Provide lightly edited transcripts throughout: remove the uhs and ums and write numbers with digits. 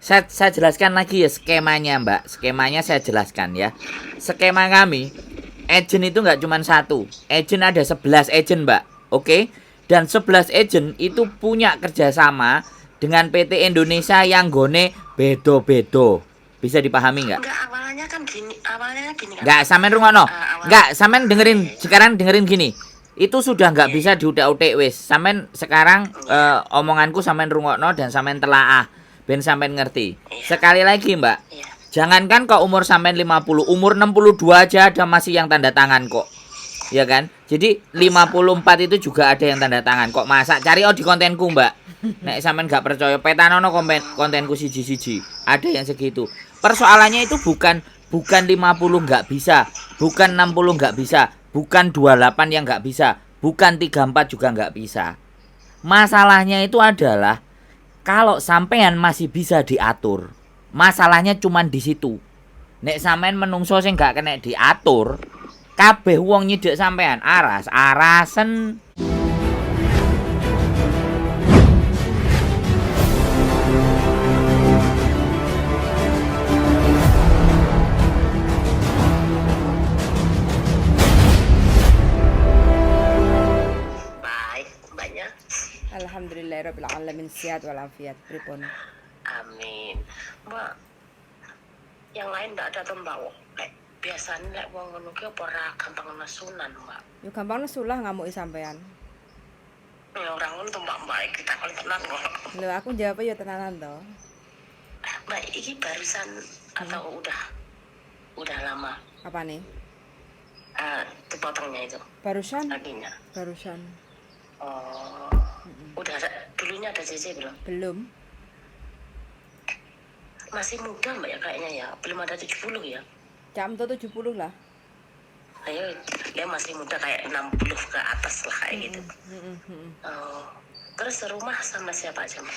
Saya jelaskan lagi ya skemanya Mbak. Skemanya saya jelaskan ya. Skema kami, agent itu nggak cuma satu. Agent ada 11 agent Mbak. Oke. Dan 11 agent itu punya kerjasama dengan PT Indonesia yang gone bedo-bedo. Bisa dipahami nggak? Enggak, awalnya gini kan. Nggak, sampean rungono. Nggak, sampean dengerin. Sekarang dengerin gini. Itu sudah nggak bisa diutak-utik wis. Sampean sekarang omonganku sampean rungokno dan sampean telaah. Ben sampean ngerti. Sekali lagi Mbak, jangankan kok umur sampean 50, umur 62 aja ada masih yang tanda tangan kok. Ya kan? Jadi 54 itu juga ada yang tanda tangan kok. Masa cari di kontenku Mbak. Nek sampean gak percaya petanono kontenku siji-siji. Ada yang segitu. Persoalannya itu bukan 50 nggak bisa, bukan 60 nggak bisa, bukan 28 yang nggak bisa, bukan 34 juga nggak bisa. Masalahnya itu adalah kalau sampean masih bisa diatur, masalahnya cuman di situ. Nek sampean menungso sing gak kena diatur, kabeh wong nyidek sampean arasen. Baik, mbaknya. Alhamdulillahirabbil alamin, sehat walafiat. Pripun? Amin. Mbak, yang lain ndak ada tuh mbak. Biasanya lek wong ngono ki apa ora gampang nesunan, Mbak. Yo gampang nesulah ngamuki sampean. Ya ora ngono tuh mbak kita kon tenang kok. Lho aku jawab ya tenanan to. Mbak, ini barusan atau udah lama? Apa nih? Dipotongnya itu Barusan. kakinya. Barusan. Oh. Udah dulunya ada CC belum? Belum. Masih muda mbak ya kayaknya ya. Belum ada 70 ya. Jam tuh 70 lah. Ayo, dia masih muda kayak 60 ke atas lah kayak gitu. Oh. Terus serumah sama siapa aja mbak?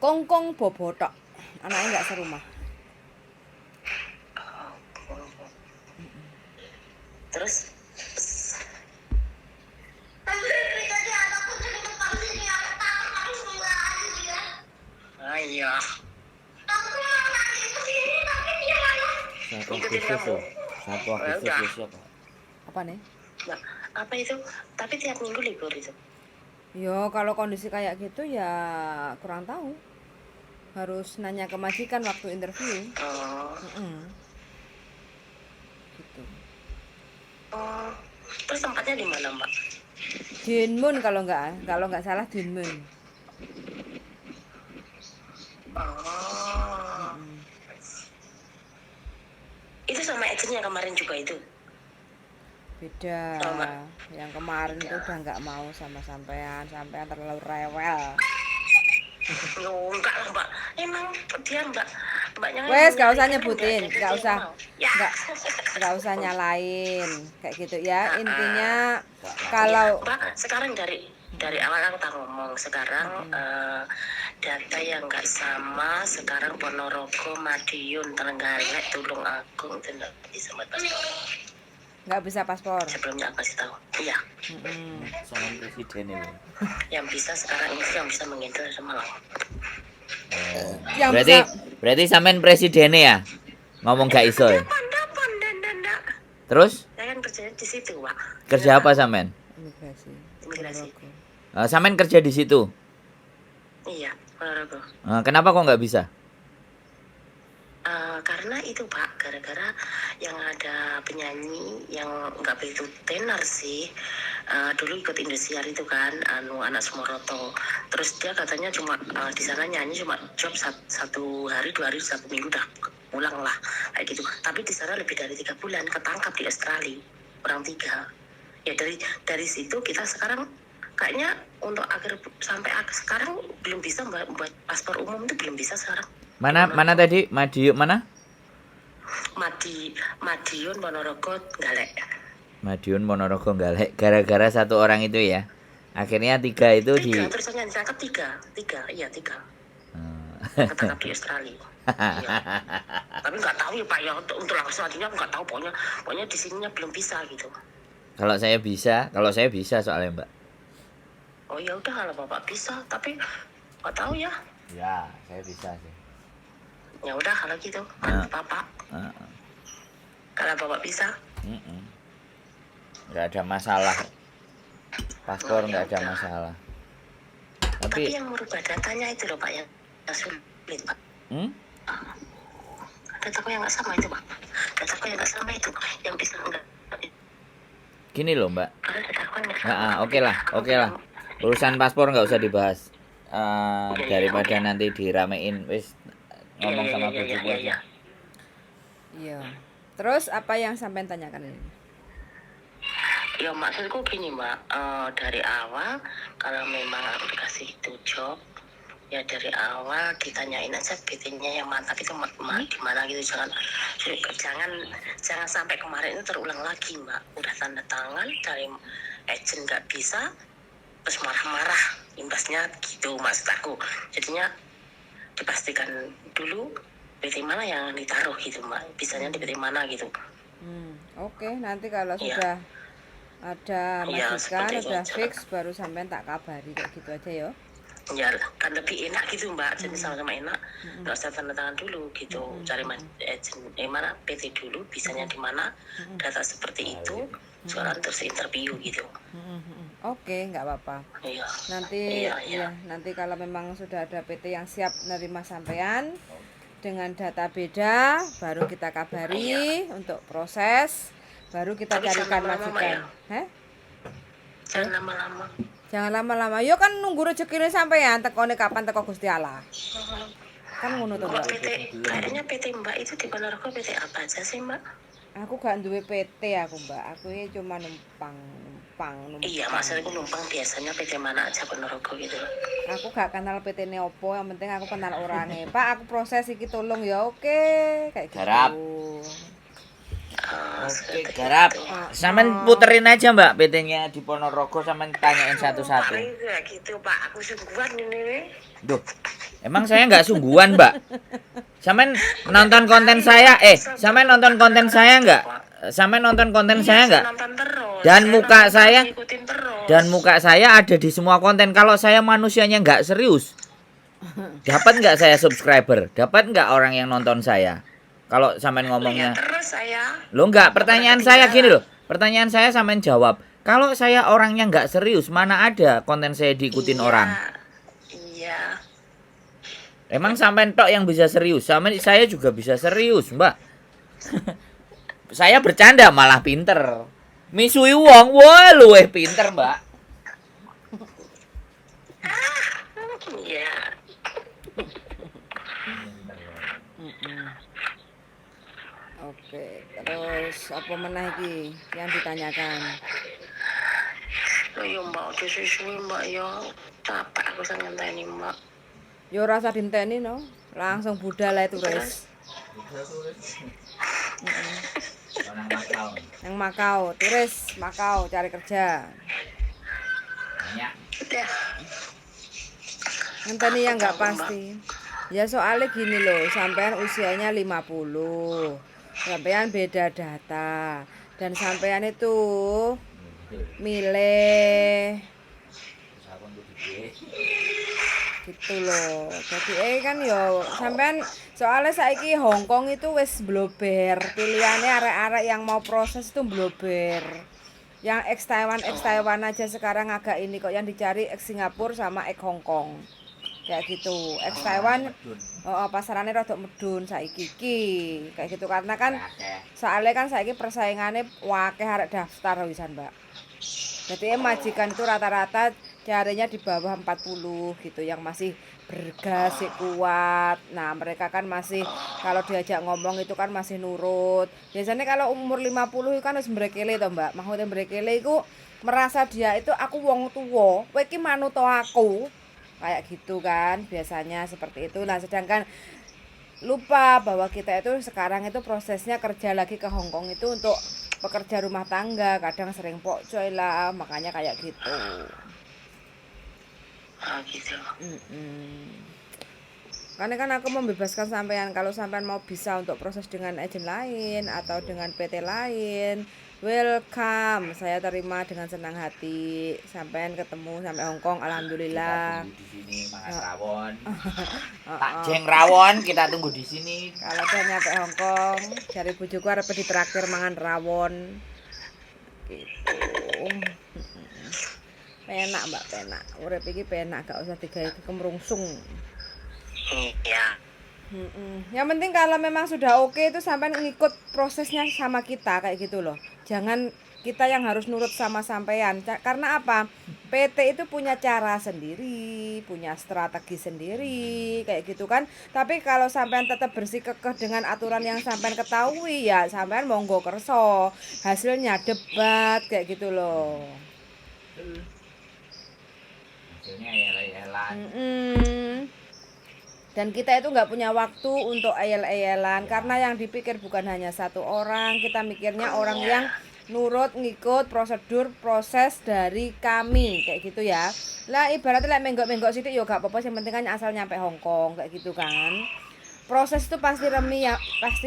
Kongkong bobotok. Anaknya nggak serumah. Terus iya. Satu Agustus siapa? Apa nih? Mbak, apa itu? Tapi tiap minggu libur itu. Yo kalau kondisi kayak gitu ya kurang tahu. Harus nanya ke majikan waktu interview. Oh. Gitu. Oh. Terus tempatnya di mana mbak? Dinmun kalau nggak salah Dinmun. Oh. Itu sama agentnya kemarin juga itu? Beda. Yang kemarin tuh udah nggak mau sama sampean terlalu rewel. Loh, enggak lah mbak. Emang dia mbaknya. Wes nggak usah nyebutin, nggak usah nyalain kayak gitu ya. Intinya kalau mbak sekarang dari awal aku tak ngomong sekarang data yang nggak sama sekarang Ponorogo, Madiun, Trenggalek, Tulungagung itu nggak bisa buat paspor. nggak bisa paspor. Sebelumnya aku kasih tahu. Iya. Sama presiden ini. Yang bisa sekarang ini yang bisa mengendal sama lo. Berarti sampean presidennya ya? Ngomong gak iso ya? Terus? Saya kan kerjanya di situ, Pak. Kerja apa sampean? Imigrasi. Sampean kerja di situ? Iya, Ponorogo. Kenapa kok nggak bisa? Karena itu Pak, gara-gara yang ada penyanyi yang nggak begitu tenar sih, dulu ikut Indosiar itu kan, anak Sumoroto. Terus dia katanya cuma di sana nyanyi cuma job 1 hari, 2 hari, 1 minggu udah pulang lah kayak gitu. Tapi di sana lebih dari 3 bulan ketangkap di Australia, orang 3. Ya dari situ kita sekarang kayaknya untuk sampai sekarang belum bisa buat paspor umum itu belum bisa sekarang. Mana tadi? Madiun mana? Madiun, Ponorogo, Galek. Madiun, Ponorogo, Galek. Gara-gara satu orang itu ya. Akhirnya 3 itu terus yang ditangkap 3. Iya 3. Ketangkap di Australia. Iya. Tapi nggak tahu ya Pak ya, untuk langsung selanjutnya aku nggak tahu, pokoknya di sininya belum bisa gitu. Kalau saya bisa soalnya Mbak. Oh ya udah kalau Bapak bisa, tapi nggak tahu ya. Ya, saya bisa sih. Ya udah kalau gitu, Nah. Bapak. Heeh. Kalau Bapak bisa. Nggak ada masalah. Paspor Oh, ya nggak ada udah. masalah. Tapi Tapi yang merubah datanya itu loh Pak yang sulit Pak. Dataku yang nggak sama itu Pak. Dataku yang nggak sama itu yang bisa enggak. gini loh Mbak. Karena dataku kan nggak sama. Nah, oke lah. Urusan paspor nggak usah dibahas. Daripada nanti diramein, wis ngomong sama bujuku aja. Iya. Terus apa yang sampean tanyakan ini? Ya maksudku gini Mbak, dari awal kalau memang aku dikasih itu job, ya dari awal ditanyain aja PT-nya yang mantap itu di mana gitu, jangan sampai kemarin itu terulang lagi Mbak. Udah tanda tangan dari agent nggak bisa, terus marah-marah imbasnya gitu maksud aku. Jadinya dipastikan dulu PT mana yang ditaruh gitu Mbak, bisanya di PT mana gitu. Oke, nanti kalau Iya. sudah ada Iya, majikan, seperti itu udah aja. fix, baru sampean tak kabari kayak gitu aja ya. Ya kan lebih enak gitu Mbak, jadi sama-sama enak, nggak usah tanda tangan dulu gitu, cari mana PT dulu, bisanya di mana, data seperti itu, soalnya terus interview gitu. Oke, nggak apa-apa. Iya. Nanti Iya. ya, nanti kalau memang sudah ada PT yang siap menerima sampean dengan data beda, baru kita kabari untuk proses, baru kita Tapi jangan carikan lama-lama, majikan. ya. Jangan lama-lama. Jangan lama-lama. Yo kan nunggu rezekine sampean, tekone kapan teko Gusti Allah. Kan ngono to, Mbak Mbak. PT, kayaknya PT Mbak itu di Ponorogo PT apa aja sih Mbak? Aku gak duwe PT aku, Mbak. Aku ini cuma numpang. Iya, maksudku numpang biasanya PT mana aja Ponorogo gitu. Aku gak kenal PT ne opo, yang penting aku kenal orangnya. Pak, aku proses iki tolong ya, oke. Kayak gitu. Garap. Oke, Garap. Sampean puterin aja Mbak PT-nya di Ponorogo, sampean tanyain satu-satu. Gitu Pak, aku sungguhan ini. Duh. Emang saya nggak sungguhan, Mbak. Sampean nonton konten saya, sampean nonton konten saya nggak? Sampean nonton konten saya nggak? Dan muka saya ada di semua konten. Kalau saya manusianya nggak serius, dapat nggak saya subscriber? Dapat nggak orang yang nonton saya? Kalau sampean ngomongnya, lo nggak. Pertanyaan saya gini loh. Pertanyaan saya sampean jawab. Kalau saya orangnya nggak serius, mana ada konten saya diikutin orang? Iya. Emang sampean tok yang bisa serius, saya juga bisa serius, Mbak. Saya bercanda malah pinter. Misui wong, wah luweh pinter, Mbak. Iya. Oke, terus apa meneh iki yang ditanyakan? Yo Mbak, udah susuin Mbak yo. Capek aku sang ngenteni Mbak. Yo rasa dinteni no, langsung budal ae turis. Yang Makau, turis Makau cari kerja. Udah. Ngenteni yang nggak pasti. Ya soalnya gini loh, sampean usianya 50. Sampean beda data. Dan sampean itu milih gitu loh. Jadi kan yo sampean soalnya saiki Hongkong itu wis blober. Pilihannya arek-arek yang mau proses itu blober. Yang ex Taiwan aja sekarang agak ini kok, yang dicari ex Singapura sama ex Hongkong. Kayak gitu. Ex Taiwan pasarannya rada medun saiki iki. Kayak gitu karena kan soalnya kan saiki persaingannya wakeh arek daftar wisan, Mbak. Jadi majikan itu rata-rata carinya di bawah 40 gitu, yang masih bergas, kuat. Nah, mereka kan masih kalau diajak ngomong itu kan masih nurut. Biasanya kalau umur 50 itu kan harus mbrekele to, Mbak. Maksudnya mbrekele itu merasa dia itu aku wong tuwa, kowe iki manut aku. Kayak gitu kan, biasanya seperti itu. Nah, sedangkan lupa bahwa kita itu sekarang itu prosesnya kerja lagi ke Hongkong itu untuk pekerja rumah tangga, kadang sering pokcoy lah, makanya kayak gitu. Gitu. Karena kan aku membebaskan sampean, kalau sampean mau bisa untuk proses dengan agen lain atau dengan PT lain, welcome. Saya terima dengan senang hati. Sampean ketemu sampai Hong Kong, Kita alhamdulillah. tunggu di sini makan rawon. Oh, Tak oh. jeng rawon, kita tunggu di sini. Kalau udah nyampe Hong Kong, cari bojoku arep ditraktir mangan rawon. Gitu. Penak Mbak, penak. Urip iki penak, gak usah digawe kemrungsung. Iya. Yang penting kalau memang sudah oke itu sampai ngikut prosesnya sama kita kayak gitu loh. Jangan kita yang harus nurut sama sampean. Karena apa? PT itu punya cara sendiri, punya strategi sendiri kayak gitu kan. Tapi kalau sampean tetap bersikukuh dengan aturan yang sampean ketahui ya sampean monggo kerso. Hasilnya debat kayak gitu loh. Hasilnya ya-elan. Dan kita itu nggak punya waktu untuk ayel-ayelan karena yang dipikir bukan hanya satu orang, kita mikirnya orang yang nurut ngikut prosedur proses dari kami kayak gitu ya. Lah ibaratnya like menggok-menggok sithik yo gak apa-apa, yang penting kan asal nyampe Hong Kong kayak gitu kan. Proses itu pasti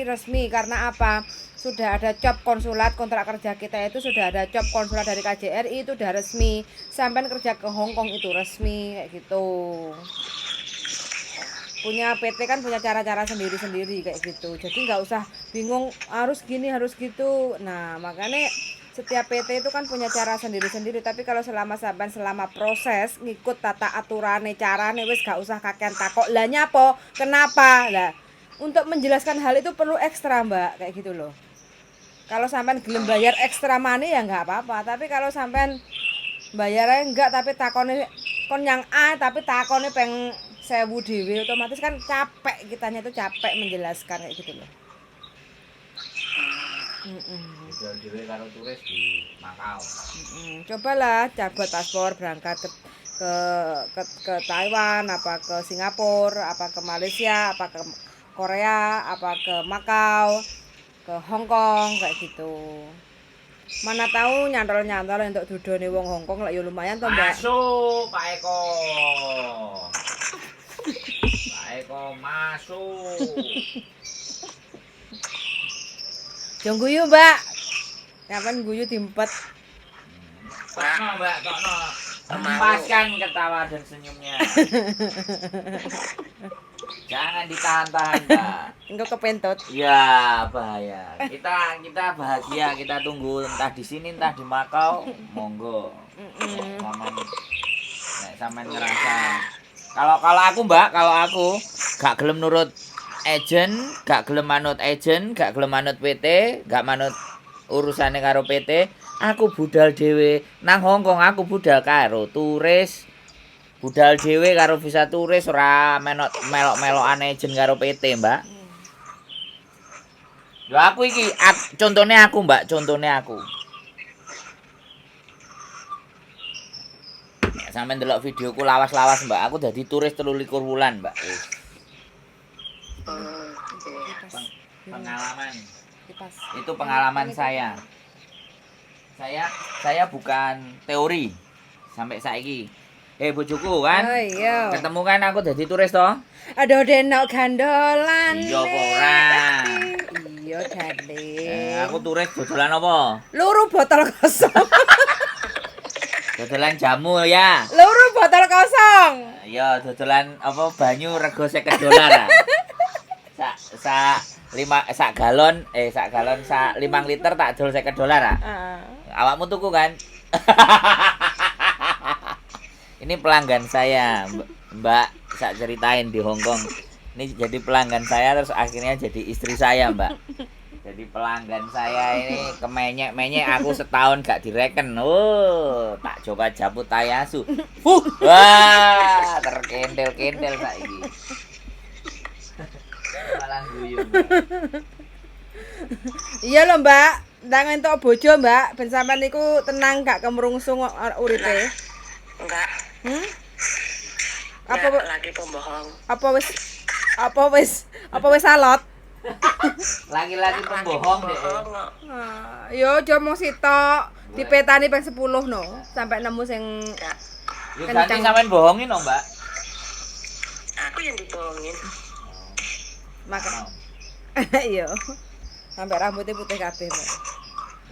resmi karena apa? Sudah ada job konsulat, kontrak kerja kita itu sudah ada job konsulat dari KJRI itu udah resmi. Sampai kerja ke Hong Kong itu resmi kayak gitu. Punya PT kan punya cara-cara sendiri-sendiri kayak gitu. Jadi nggak usah bingung harus gini harus gitu. Nah makanya setiap PT itu kan punya cara sendiri-sendiri. Tapi kalau selama proses ngikut tata aturane carane wis gak usah kakean takok. Lah nyapo? Kenapa? Lah untuk menjelaskan hal itu perlu ekstra Mbak kayak gitu loh. Kalau sampean gelem bayar ekstra money ya nggak apa-apa. Tapi kalau sampean bayarnya enggak tapi takone kon yang A tapi takone peng 1000 dhewe otomatis kan capek, kitanya itu capek menjelaskan kayak gitu loh. Jual dhewe karo turis di Makau. Cobalah buat paspor berangkat ke Taiwan, apa ke Singapura, apa ke Malaysia, apa ke Korea, apa ke Makau, ke Hong Kong kayak gitu. Mana tahu nyantol-nyantol untuk dudone wong Hong Kong lah ya lumayan toh Mbak. Masuk Pak Eko. Pak Eko masuk. Jong guyu Mbak. Kapan guyu diempet. Tokno Mbak, tokno. Hempaskan ketawa dan senyumnya. Jangan ditahan-tahan, Mbak. Engko kepentut. Ya, bahaya. Kita bahagia, kita tunggu entah di sini entah di Makau, monggo. Sampean ngerasa. Kalau aku, Mbak, kalau aku gak gelem nurut agent, gak gelem manut agent, gak gelem manut PT, gak manut urusane karo PT, aku budal dhewe nang Hongkong, aku budal karo turis. Budal dhewe karo visa turis ora melok-melokan agent karo PT, Mbak. Lho aku iki contohnya aku, Mbak, contohnya aku. Nek sampeyan ndelok videoku lawas-lawas, Mbak, aku dadi turis 23 wulan, Mbak. Pengalaman. Itu pengalaman saya. Saya bukan teori sampai saiki. Bojoku kan. Oh iya. Ketemu kan aku dadi turis toh. Aduh denok gandolan. Iya apa ora? Iya Dale. Aku turis dodolan apa? Loro botol kosong. Dodolan jamu ya. Loro botol kosong. Iya, dodolan apa banyu rego 50 dolar. Sak galon 5 liter tak dol 50 dolar. Awakmu tuku kan? Ini pelanggan saya, Mbak, sak ceritain di Hong Kong. Ini jadi pelanggan saya terus akhirnya jadi istri saya, Mbak. Jadi pelanggan saya ini kemenyek-menyek aku setahun gak direken. Tak coba jabut tayasu. Wah, terkentel-kentel saiki. Malah guyu. Iya loh Mbak, ndang entuk bojo Mbak, ben sampean niku tenang gak kemrungsung uripe. Enggak. Apa lagi pembohong. Apa wis alot? Lagi-lagi pembohong deh. Yo aja mung sitok, dipetani ping 10 no, sampai nemu sing Enggak. Yo ganti sampean bohongin no, Mbak. aku yang dibohongin. Maka iya. Sampai rambutnya putih kabeh, Mbak.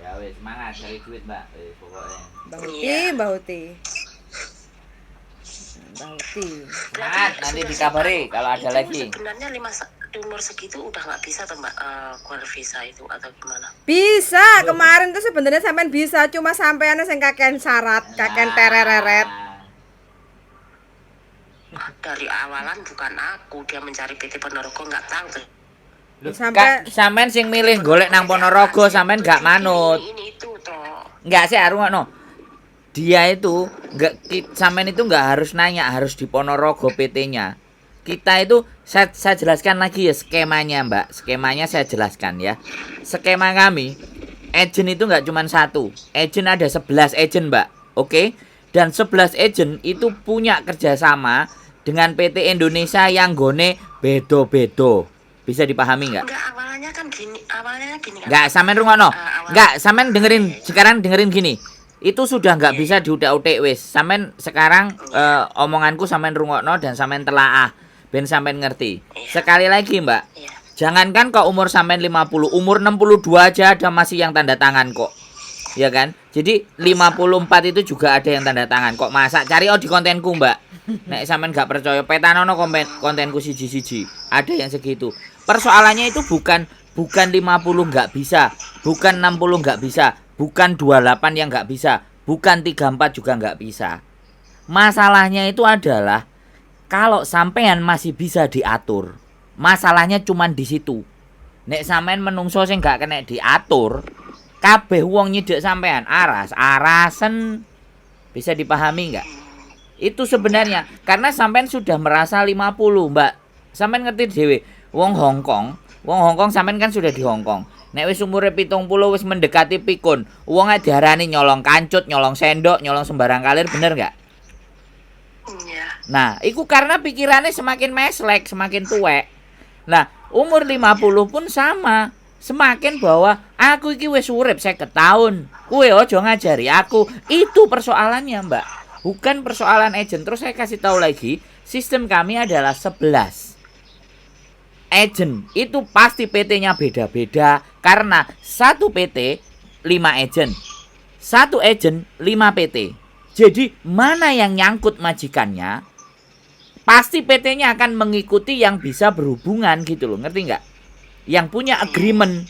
Ya wis semangat cari duit, Mbak. Pokoknya. Mbak Huti, Iya. Mbak Huti. Mbak Huti. Semangat, nanti Sudah dikabari sih, Pak. kalau ada Itu lagi. sebenarnya di umur segitu udah nggak bisa tuh Mbak keluar visa itu atau gimana? Bisa, kemarin tuh sebenarnya sampean bisa, cuma sampean sing kakean syarat, kakean tereret. Dari awalan bukan aku, dia mencari PT Ponorogo nggak tahu tuh. Loh, Sampai- Kak, sampean sing milih golek nang Ponorogo, sampean gak manut. Ini itu toh. Enggak sih, no. Dia itu sampean itu nggak harus nanya, harus di Ponorogo PT-nya. Kita itu saya jelaskan lagi ya skemanya, Mbak. Skemanya saya jelaskan ya. Skema kami, agent itu nggak cuma satu. Agent ada 11 agent, Mbak. Oke? Dan 11 agent itu punya kerjasama dengan PT Indonesia yang gone bedo-bedo. Bisa dipahami nggak? Enggak, awalnya gini kan. Nggak, sampean rungokno. Nggak, sampean dengerin gini. Itu sudah nggak bisa diutak-utik wis. Sampean sekarang omonganku sampean rungokno dan sampean telaah ben sampean ngerti. Sekali lagi, Mbak. Iya. Jangankan kok umur sampean 50, umur 62 aja ada masih yang tanda tangan kok. Ya kan? Jadi 54 itu juga ada yang tanda tangan. Kok masa cari di kontenku, Mbak. Nek sampean nggak percaya, petanono kontenku siji-siji. Ada yang segitu. Persoalannya itu bukan 50 nggak bisa, bukan 60 nggak bisa, bukan 28 yang nggak bisa, bukan 34 juga nggak bisa. Masalahnya itu adalah kalau sampean masih bisa diatur, masalahnya cuman di situ. Nek sampean menungso sing nggak kena diatur, kabeh wong nyidek sampean arasen. Bisa dipahami nggak? Itu sebenarnya karena sampean sudah merasa 50, Mbak. Sampean ngerti dhewe. Wong Hongkong sampean kan sudah di Hongkong. Nek wis umure 70 wis mendekati pikun, wong diarani nyolong kancut, nyolong sendok, nyolong sembarang kalir, bener nggak? Iya. Nah, itu karena pikirannya semakin meslek, semakin tuwek. Nah, umur 50 pun sama. Semakin bahwa aku iki wis urip 50 tahun. Kowe ojo ngajari aku. Itu persoalannya, Mbak. Bukan persoalan agent. Terus saya kasih tahu lagi, sistem kami adalah 11. Agent itu pasti PT-nya beda-beda karena satu PT 5 agent. Satu agent 5 PT. Jadi mana yang nyangkut majikannya, pasti PT-nya akan mengikuti yang bisa berhubungan gitu loh, ngerti nggak? Yang punya agreement.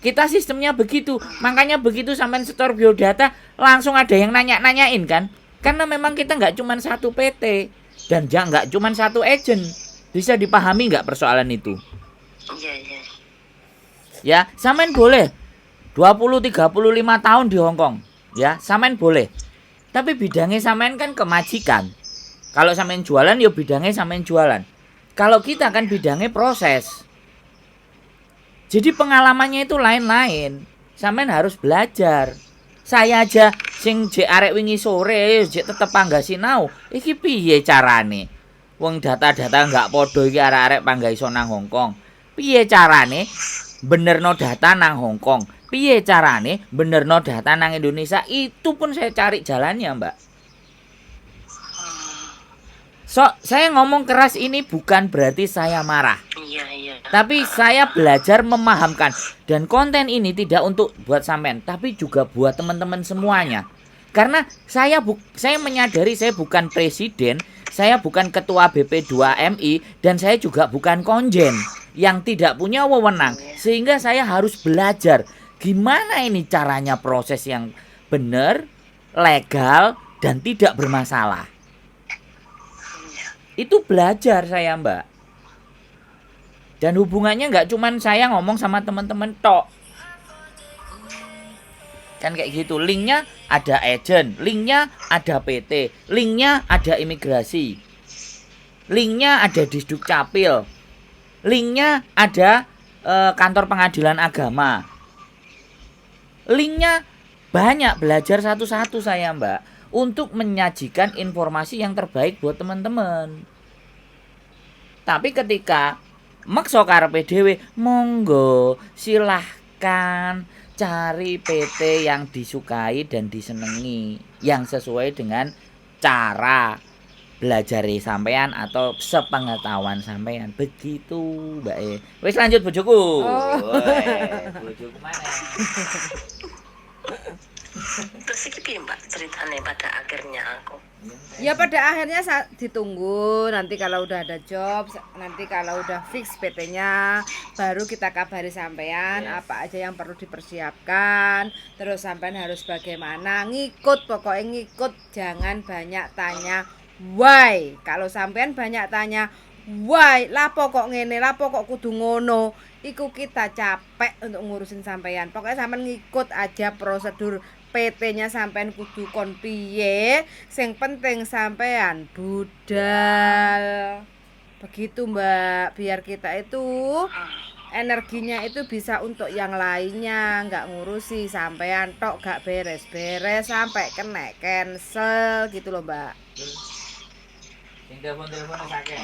Kita sistemnya begitu, makanya begitu sampai setor biodata langsung ada yang nanya-nanyain kan? Karena memang kita nggak cuma satu PT dan nggak cuma satu agent. Bisa dipahami nggak persoalan itu? Iya, iya. Ya, sampean boleh 20, 35 tahun di Hongkong. Ya, sampean boleh. Tapi bidangnya sampean kan kemajikan. Kalau sampean jualan ya bidangnya sampean jualan. Kalau kita kan bidangnya proses. Jadi pengalamannya itu lain-lain. Sampean harus belajar. Saya aja sing jek arek wingi sore jek tetep panggah sinau. Iki piye carane? Wong data-data enggak podo iki arek-arek panggah iso nang Hongkong. Piye carane benerno data nang Hongkong? Piye carane benerno data nang Indonesia? Itu pun saya cari jalannya, Mbak. So, saya ngomong keras ini bukan berarti saya marah. Iya, iya. Tapi saya belajar memahamkan. Dan konten ini tidak untuk buat sampean, tapi juga buat teman-teman semuanya. Karena saya menyadari saya bukan presiden, saya bukan ketua BP2MI, dan saya juga bukan konjen yang tidak punya wewenang. Sehingga saya harus belajar gimana ini caranya proses yang benar, legal, dan tidak bermasalah. Itu belajar saya, Mbak. Dan hubungannya nggak cuman saya ngomong sama teman-teman tok. Kan kayak gitu. Linknya ada agent, linknya ada PT, linknya ada imigrasi, linknya ada Disduk Capil, linknya ada kantor pengadilan agama. Linknya banyak, belajar satu-satu saya, Mbak. Untuk menyajikan informasi yang terbaik buat teman-teman. Tapi ketika maksa karepe dhewe, monggo silahkan cari PT yang disukai dan disenangi, yang sesuai dengan cara belajari sampean atau sepengetahuan sampean begitu Mbak E. Wis lanjut bojoku. Weh, bojoku mana? Terus iki piye Mbak ceritanya pada akhirnya aku? Ya pada akhirnya ditunggu nanti kalau udah ada job, nanti kalau udah fix PT-nya baru kita kabari sampean Yes. apa aja yang perlu dipersiapkan. Terus sampean harus bagaimana, ngikut, pokoknya ngikut, jangan banyak tanya why. Kalau sampean banyak tanya why, lapo kok ngene, lapo kok kudu ngono, iku kita capek untuk ngurusin sampean. Pokoknya sampean ngikut aja prosedur PT-nya sampean kudu kon piye, sing penting sampean budal. Begitu Mbak, biar kita itu energinya itu bisa untuk yang lainnya, nggak ngurusi sampean tok gak beres-beres sampai kena cancel gitu loh Mbak. Sing telepon-telepon sakit.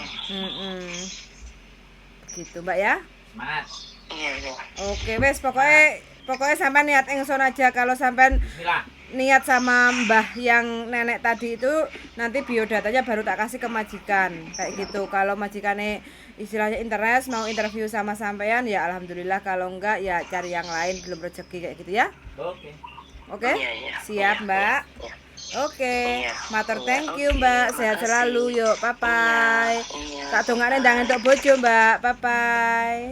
Begitu Mbak ya. Semangat. Iya. Oke wes, pokoknya sampean niat ingsun aja. Kalau sampean Bismillah. niat sama mbah yang nenek tadi itu, nanti biodatanya baru tak kasih ke majikan kayak gitu. Kalau majikannya istilahnya interest mau interview sama sampean ya alhamdulillah, kalau enggak ya cari yang lain, belum rezeki kayak gitu ya. Oke. Oke, Iya. siap Mbak. Iya. Oke, Iya. matur Iya, thank you oke, Mbak, makasih. sehat selalu, yuk, bye bye. Iya. Tak dongane ndang entuk bojo Mbak, bye bye.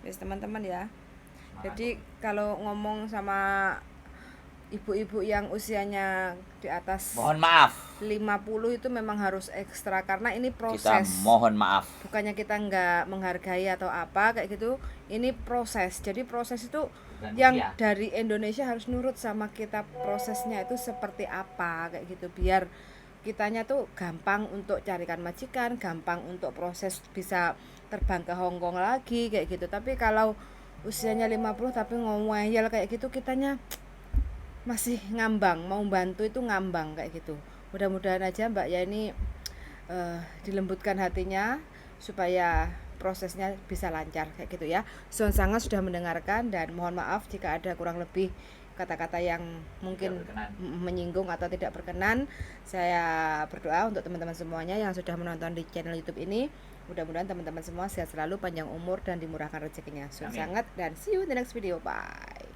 Wis teman-teman ya. Jadi kalau ngomong sama ibu-ibu yang usianya di atas Mohon maaf. 50 itu memang harus ekstra karena ini Kita proses. mohon maaf. Bukannya kita nggak menghargai atau apa kayak gitu, ini proses. Jadi proses itu Dan yang iya. dari Indonesia harus nurut sama kita, prosesnya itu seperti apa kayak gitu, biar kitanya tuh gampang untuk carikan majikan, gampang untuk proses bisa terbang ke Hong Kong lagi kayak gitu. Tapi kalau usianya 50 tapi ngomel kayak gitu, kitanya masih ngambang, mau bantu itu ngambang kayak gitu. Mudah-mudahan aja Mbak ya ini dilembutkan hatinya supaya prosesnya bisa lancar kayak gitu ya. Son sangat sudah mendengarkan dan mohon maaf jika ada kurang lebih kata-kata yang mungkin Tidak berkenan. menyinggung atau tidak berkenan. Saya berdoa untuk teman-teman semuanya yang sudah menonton di channel YouTube ini. Mudah-mudahan teman-teman semua sehat selalu, panjang umur dan dimurahkan rezekinya. Son Amin. sangat dan see you in the next video. Bye.